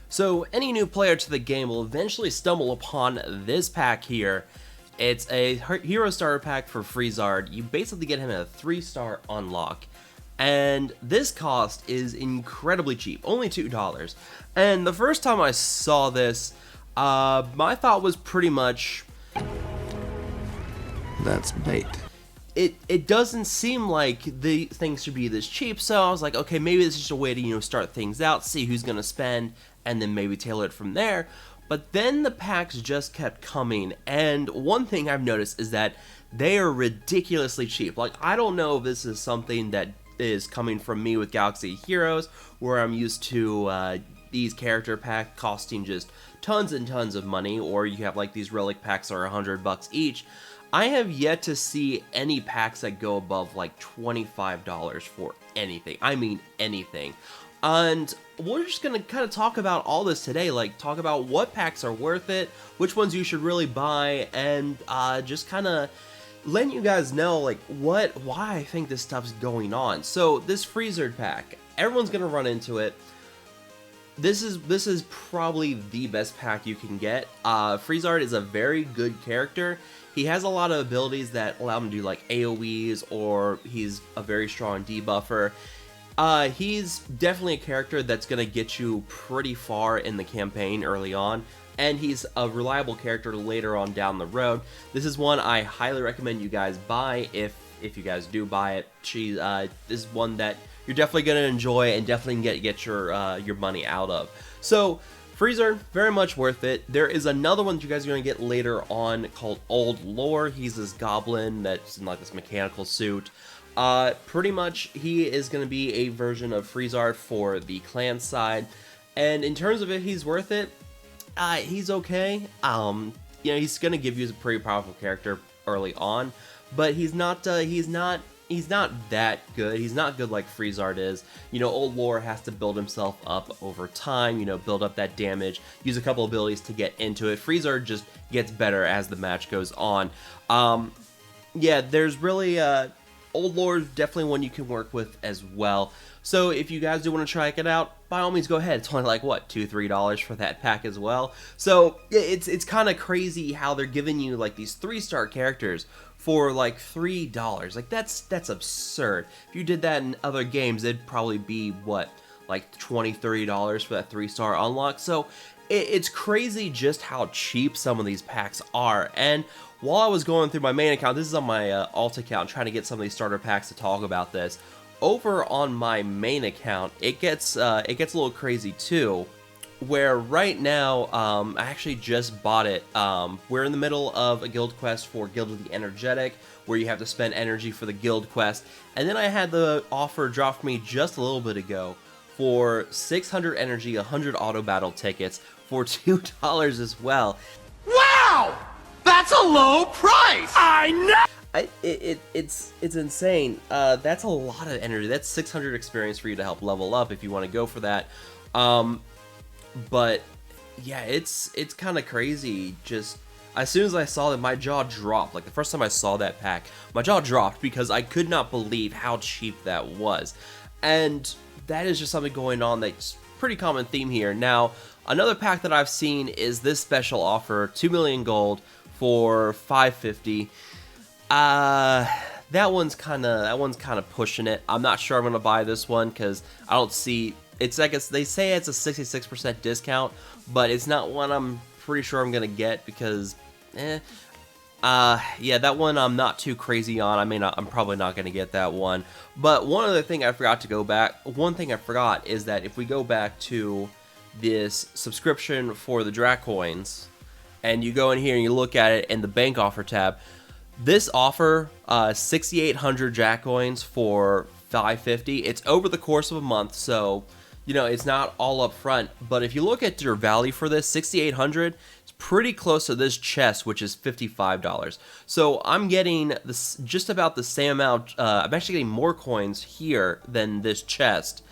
So any new player to the game will eventually stumble upon this pack here. It's a hero starter pack for Friezard. You basically get him at a 3-star unlock. And this cost is incredibly cheap, only $2. And the first time I saw this, my thought was pretty much, that's bait. It doesn't seem like the things should be this cheap, so I was like, okay, maybe this is just a way to, start things out, see who's gonna spend, and then maybe tailor it from there. But then the packs just kept coming, and one thing I've noticed is that they are ridiculously cheap. Like, I don't know if this is something that is coming from me with Galaxy Heroes, where I'm used to these character packs costing just tons and tons of money, or you have like these relic packs that are $100 each. I have yet to see any packs that go above like $25 for anything. I mean anything. And we're just going to kind of talk about all this today, like talk about what packs are worth it, which ones you should really buy, and just kind of letting you guys know like why I think this stuff's going on. So this Friezard pack, everyone's going to run into it. This is probably the best pack you can get. Friezard is a very good character. He has a lot of abilities that allow him to do like AoEs, or he's a very strong debuffer. He's definitely a character that's going to get you pretty far in the campaign early on, and he's a reliable character later on down the road. This is one I highly recommend you guys buy if you guys do buy it. This is one that you're definitely going to enjoy and definitely get your money out of. So Friezard, very much worth it. There is another one that you guys are going to get later on called Old Lore. He's this goblin that's in like this mechanical suit. Pretty much he is going to be a version of Friezard for the clan side. And in terms of if he's worth it, he's okay. He's going to give you a pretty powerful character early on, but he's not that good. He's not good like Friezard is. Old Lore has to build himself up over time, build up that damage, use a couple abilities to get into it. Friezard just gets better as the match goes on. There's really, Old Lore is definitely one you can work with as well. So if you guys do want to try it out, by all means go ahead. It's only like, what, $2-3 for that pack as well. So it's kind of crazy how they're giving you like these 3-star characters for like $3. Like that's absurd. If you did that in other games, it'd probably be what, like $20-30 for that 3-star unlock. So it's crazy just how cheap some of these packs are. And while I was going through my main account, this is on my alt account, trying to get some of these starter packs to talk about this. Over on my main account, it gets a little crazy too. Where right now, I actually just bought it. We're in the middle of a guild quest for Guild of the Energetic, where you have to spend energy for the guild quest. And then I had the offer dropped for me just a little bit ago for 600 energy, 100 auto battle tickets for $2 as well. Wow! That's a low price! I know! It's insane. That's a lot of energy. That's 600 experience for you to help level up if you want to go for that. But yeah, it's kind of crazy. Just as soon as I saw that, my jaw dropped. Like the first time I saw that pack, my jaw dropped because I could not believe how cheap that was. And that is just something going on that's pretty common theme here. Now, another pack that I've seen is this special offer, 2 million gold for $550. That one's kind of pushing it. I'm not sure I'm gonna buy this one because I don't see. It's like they say it's a 66% discount, but it's not one I'm pretty sure I'm gonna get because, that one I'm not too crazy on. I'm probably not gonna get that one. But one other thing I forgot to go back. One thing I forgot is that if we go back to this subscription for the Dracoins, and you go in here and you look at it in the bank offer tab, this offer 6,800 Dracoins for $550. It's over the course of a month, so it's not all up front. But if you look at your value for this, 6,800, it's pretty close to this chest, which is $55. So I'm getting this just about the same amount. I'm actually getting more coins here than this chest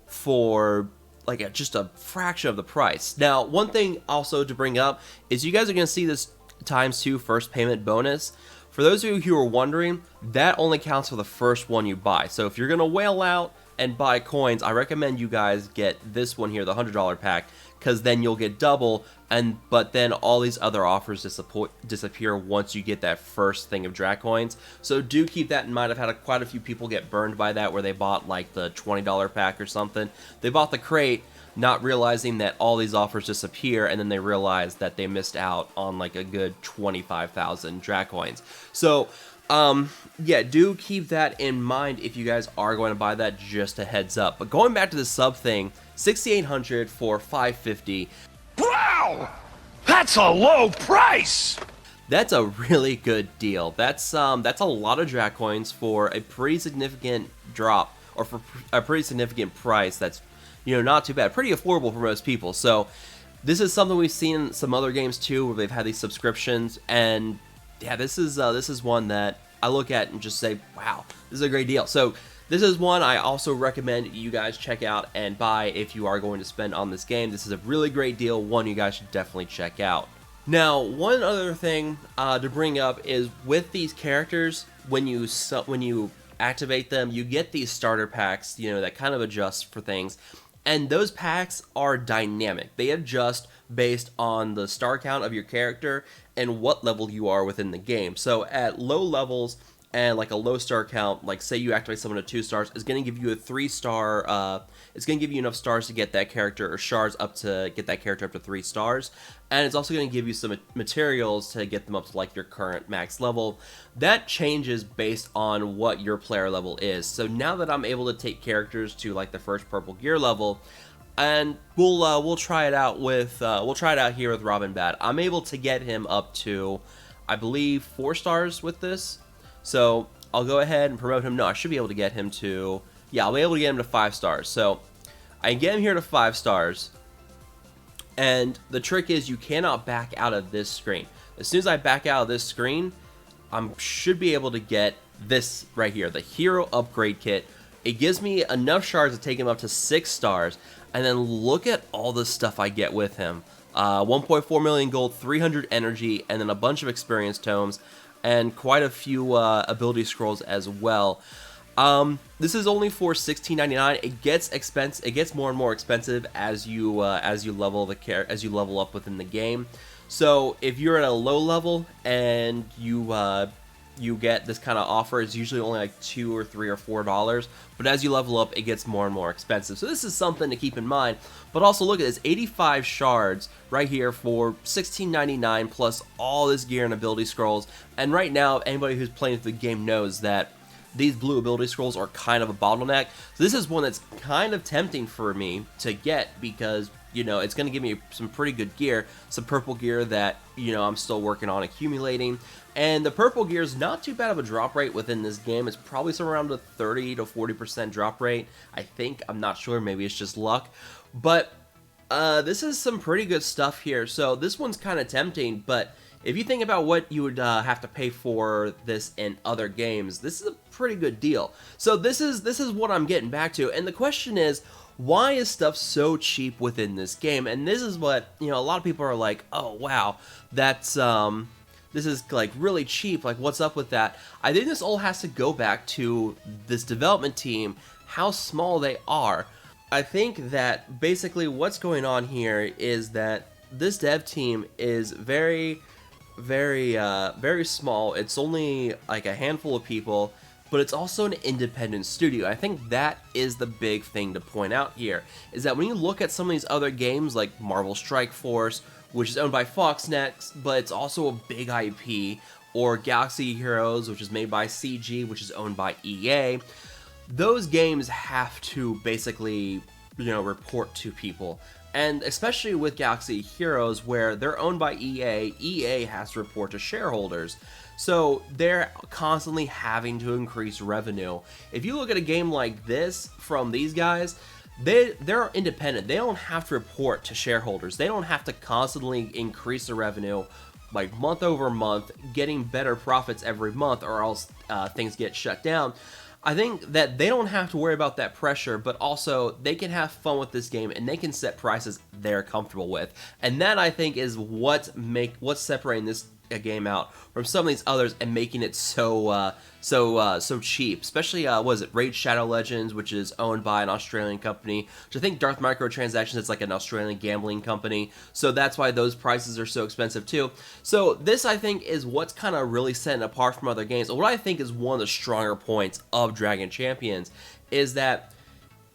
for like just a fraction of the price. Now, one thing also to bring up is you guys are going to see this ×2 first payment bonus. For those of you who are wondering, that only counts for the first one you buy. So if you're going to whale out, and buy coins, I recommend you guys get this one here, the $100 pack, because then you'll get double, but then all these other offers disappear once you get that first thing of Drat coins. So do keep that in mind. I've had quite a few people get burned by that, where they bought like the $20 pack or something. They bought the crate, not realizing that all these offers disappear, and then they realized that they missed out on like a good 25,000 Drat coins. So yeah, do keep that in mind if you guys are going to buy that, just a heads up. But going back to the sub thing, 6,800 for 550. Wow! That's a low price! That's a really good deal. That's a lot of Drat coins for a pretty significant drop, or for a pretty significant price. That's, not too bad. Pretty affordable for most people. So this is something we've seen in some other games too, where they've had these subscriptions, and yeah, this is one that I look at and just say, wow, this is a great deal. So this is one I also recommend you guys check out and buy if you are going to spend on this game. This is a really great deal, one you guys should definitely check out. Now, one other thing to bring up is with these characters, when you activate them, you get these starter packs, that kind of adjust for things. And those packs are dynamic. They adjust based on the star count of your character and what level you are within the game. So at low levels and like a low star count, like say you activate someone at 2 stars, it's going to give you a 3-star, it's going to give you enough stars to get that character, or shards up to get that character up to 3 stars. And it's also going to give you some materials to get them up to like your current max level. That changes based on what your player level is. So now that I'm able to take characters to like the first purple gear level, and we'll try it out here with Robin Bad. I'm able to get him up to, I believe, 4 stars with this. So I'll go ahead and promote him. No, I should be able to get him to, yeah, I'll be able to get him to 5 stars. So I get him here to 5 stars. And the trick is you cannot back out of this screen. As soon as I back out of this screen, I should be able to get this right here, the Hero Upgrade Kit. It gives me enough shards to take him up to 6 stars. And then look at all the stuff I get with him. 1.4 million gold, 300 energy, and then a bunch of experience tomes, and quite a few ability scrolls as well. This is only for $16.99. It gets more and more expensive as you level up within the game. So if you're at a low level and you get this kind of offer, it's usually only like $2 or $3 or $4, but as you level up, it gets more and more expensive. So this is something to keep in mind. But also look at this, 85 shards right here for $16.99 plus all this gear and ability scrolls. And right now, anybody who's playing the game knows that these blue ability scrolls are kind of a bottleneck. So this is one that's kind of tempting for me to get, because it's going to give me some pretty good gear, some purple gear that I'm still working on accumulating. And the purple gear is not too bad of a drop rate within this game. It's probably somewhere around a 30 to 40% drop rate, I think. I'm not sure, maybe it's just luck. But this is some pretty good stuff here. So this one's kind of tempting, but if you think about what you would have to pay for this in other games, this is a pretty good deal. So this is what I'm getting back to. And the question is, why is stuff so cheap within this game? And this is what, a lot of people are like, oh wow, that's this is like really cheap, like what's up with that? I think this all has to go back to this development team, how small they are. I think that basically what's going on here is that this dev team is very small. It's only like a handful of people, but it's also an independent studio. I think that is the big thing to point out here, is that when you look at some of these other games like Marvel Strike Force, which is owned by Fox next, but it's also a big IP, or Galaxy Heroes, which is made by CG, which is owned by EA, those games have to basically, report to people. And especially with Galaxy Heroes, where they're owned by EA has to report to shareholders. So they're constantly having to increase revenue. If you look at a game like this from these guys, they're independent. They don't have to report to shareholders. They don't have to constantly increase the revenue like month over month, getting better profits every month, or else things get shut down. I think that they don't have to worry about that pressure, but also they can have fun with this game and they can set prices they're comfortable with. And that, I think, is what's separating a game out from some of these others and making it so cheap. Especially was it Raid Shadow Legends, which is owned by an Australian company, which I think Darth Microtransactions is like an Australian gambling company, so that's why those prices are so expensive too. So this, I think, is what's kind of really setting it apart from other games. What I think is one of the stronger points of Dragon Champions is that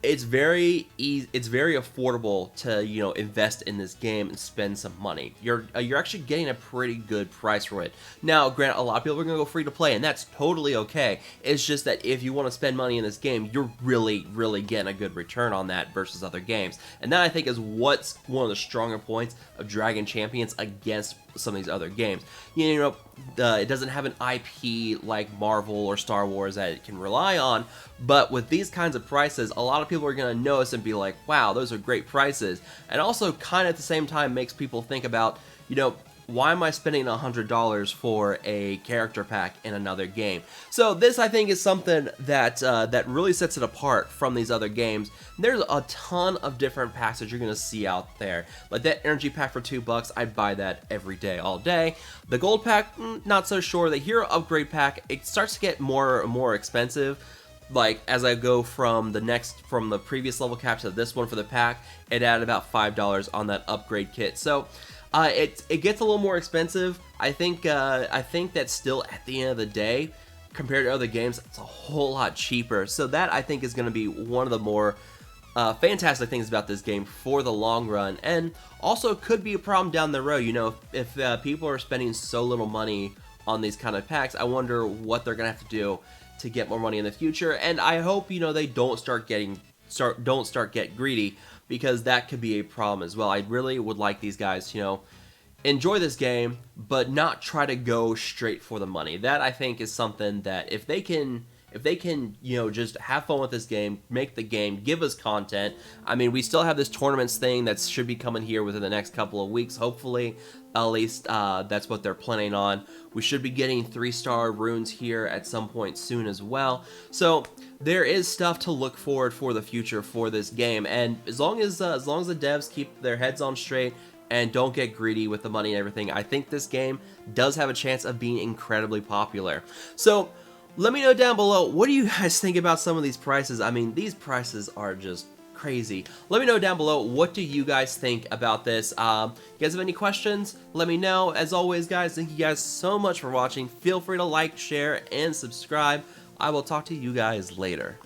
it's very easy, it's very affordable to, you know, invest in this game and spend some money. You're actually getting a pretty good price for it. Now, granted, a lot of people are going to go free to play, and that's totally okay. It's just that if you want to spend money in this game, you're really getting a good return on that versus other games. And that, I think, is what's one of the stronger points of Dragon Champions against some of these other games. You know, it doesn't have an IP like Marvel or Star Wars that it can rely on, but with these kinds of prices, a lot of people are going to notice and be like, wow, those are great prices. And also kind of at the same time makes people think about, you know, why am I spending $100 for a character pack in another game? So this, I think, is something that that really sets it apart from these other games. There's a ton of different packs that you're gonna see out there. Like that energy pack for $2, I'd buy that every day, all day. The gold pack, not so sure. The hero upgrade pack, it starts to get more expensive. Like as I go from the previous level cap to this one for the pack, it added about $5 on that upgrade kit. So it gets a little more expensive. I think that still at the end of the day, compared to other games, it's a whole lot cheaper. So that, I think, is going to be one of the more fantastic things about this game for the long run, and also could be a problem down the road. You know, if people are spending so little money on these kind of packs, I wonder what they're going to have to do to get more money in the future. And I hope, you know, they don't start getting greedy, because that could be a problem as well. I really would like these guys, you know, enjoy this game, but not try to go straight for the money. That, I think, is something that if they can, you know, just have fun with this game, make the game, give us content. I mean, we still have this tournaments thing that should be coming here within the next couple of weeks, hopefully. At least that's what they're planning on. We should be getting 3-star runes here at some point soon as well. So there is stuff to look forward for the future for this game, and as long as the devs keep their heads on straight and don't get greedy with the money and everything, I think this game does have a chance of being incredibly popular. So let me know down below, what do you guys think about some of these prices? I mean, these prices are just crazy. Let me know down below, what do you guys think about this? You guys have any questions? Let me know. As always, guys, thank you guys so much for watching. Feel free to like, share, and subscribe. I will talk to you guys later.